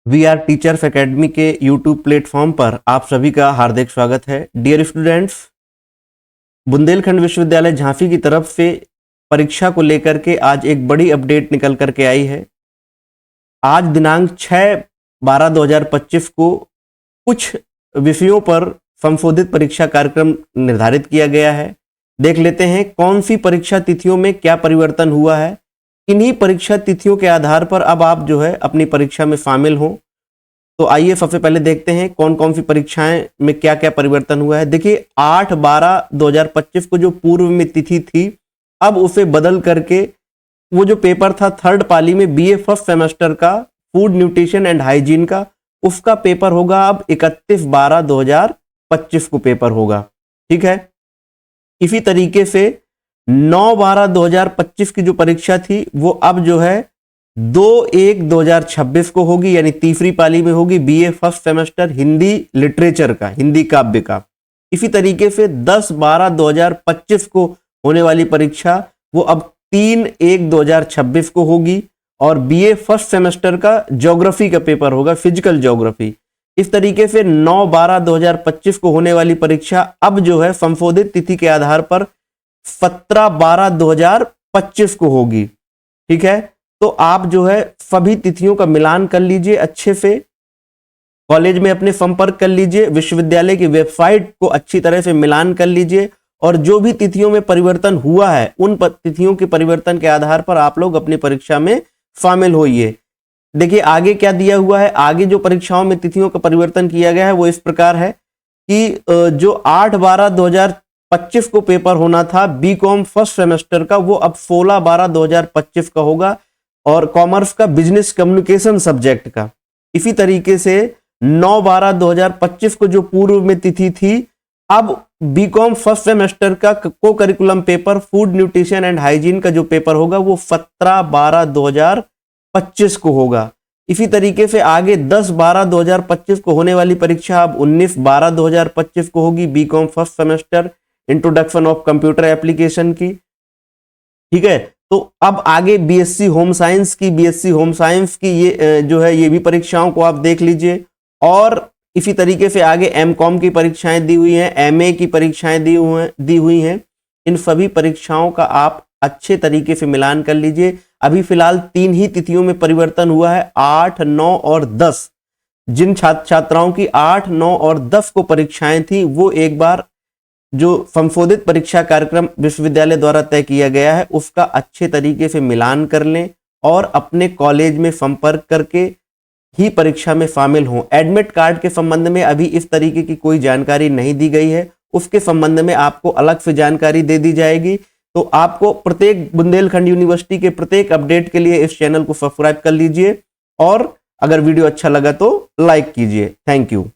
We are teachers academy के YouTube platform पर आप सभी का हार्दिक स्वागत है। डियर स्टूडेंट्स, बुंदेलखंड विश्वविद्यालय झांसी की तरफ से परीक्षा को लेकर के आज एक बड़ी अपडेट निकल करके आई है। आज दिनांक 6/12/2025 को कुछ विषयों पर संशोधित परीक्षा कार्यक्रम निर्धारित किया गया है। देख लेते हैं कौन सी परीक्षा तिथियों में क्या परिवर्तन हुआ है। इन्हीं परीक्षा तिथियों के आधार पर अब आप जो है अपनी परीक्षा में शामिल हों। तो आइए सबसे पहले देखते हैं कौन कौन सी परीक्षाएं में क्या क्या परिवर्तन हुआ है। देखिए 8/12/2025 को जो पूर्व में तिथि थी, अब उसे बदल करके वो जो पेपर था थर्ड पाली में बीए फर्स्ट सेमेस्टर का फूड न्यूट्रिशन एंड हाइजीन का, उसका पेपर होगा अब 31/12/2025 को पेपर होगा। ठीक है। इसी तरीके से 9/12/2025 की जो परीक्षा थी वो अब जो है 2/1/2026 को होगी, यानी तीसरी पाली में होगी BA first semester Hindi literature का, हिंदी काव्य का। इसी तरीके से 10/12/2025 को होने वाली परीक्षा वो अब 3/1/2026 को होगी और बीए फर्स्ट सेमेस्टर का ज्योग्राफी का पेपर होगा, फिजिकल ज्योग्राफी। इस तरीके से 9/12/2025 को होने वाली परीक्षा अब जो है संशोधित तिथि के आधार पर 17/12/2025 को होगी। ठीक है। तो आप जो है सभी तिथियों का मिलान कर लीजिए, अच्छे से कॉलेज में अपने संपर्क कर लीजिए, विश्वविद्यालय की वेबसाइट को अच्छी तरह से मिलान कर लीजिए और जो भी तिथियों में परिवर्तन हुआ है उन तिथियों के परिवर्तन के आधार पर आप लोग अपनी परीक्षा में शामिल होइए। देखिए आगे क्या दिया हुआ है। आगे जो परीक्षाओं में तिथियों का परिवर्तन किया गया है वो इस प्रकार है कि जो 8/12/2025 को पेपर होना था बीकॉम फर्स्ट सेमेस्टर का, वो अब 16/12/2025 का होगा और कॉमर्स का बिजनेस कम्युनिकेशन सब्जेक्ट का। इसी तरीके से 9/12/2025 को जो पूर्व में तिथि थी, अब बीकॉम फर्स्ट सेमेस्टर का को curriculum paper food nutrition and hygiene का जो पेपर होगा वो 17/12/2025 को होगा। इसी तरीके से आगे 10/12/2025 को होने वाली परीक्षा अब 19/12/2025 को होगी BCom first semester introduction of computer application की। ठीक है। तो अब आगे बीएससी होम साइंस की ये जो है ये भी परीक्षाओं को आप देख लीजिए और इसी तरीके से आगे एमकॉम की परीक्षाएं दी हुई हैं, एमए की परीक्षाएं दी हुई हैं। इन सभी परीक्षाओं का आप अच्छे तरीके से मिलान कर लीजिए। अभी फिलहाल 3 ही तिथियों में परिवर्तन हुआ है, 8, 9 और 10। जिन छात्राओं की 8, 9 और 10 को परीक्षाएं थी वो एक बार जो संशोधित परीक्षा कार्यक्रम विश्वविद्यालय द्वारा तय किया गया है उसका अच्छे तरीके से मिलान कर लें और अपने कॉलेज में संपर्क करके ही परीक्षा में शामिल हों। एडमिट कार्ड के संबंध में अभी इस तरीके की कोई जानकारी नहीं दी गई है, उसके संबंध में आपको अलग से जानकारी दे दी जाएगी। तो आपको प्रत्येक बुंदेलखंड यूनिवर्सिटी के प्रत्येक अपडेट के लिए इस चैनल को सब्सक्राइब कर लीजिए और अगर वीडियो अच्छा लगा तो लाइक कीजिए। Thank you.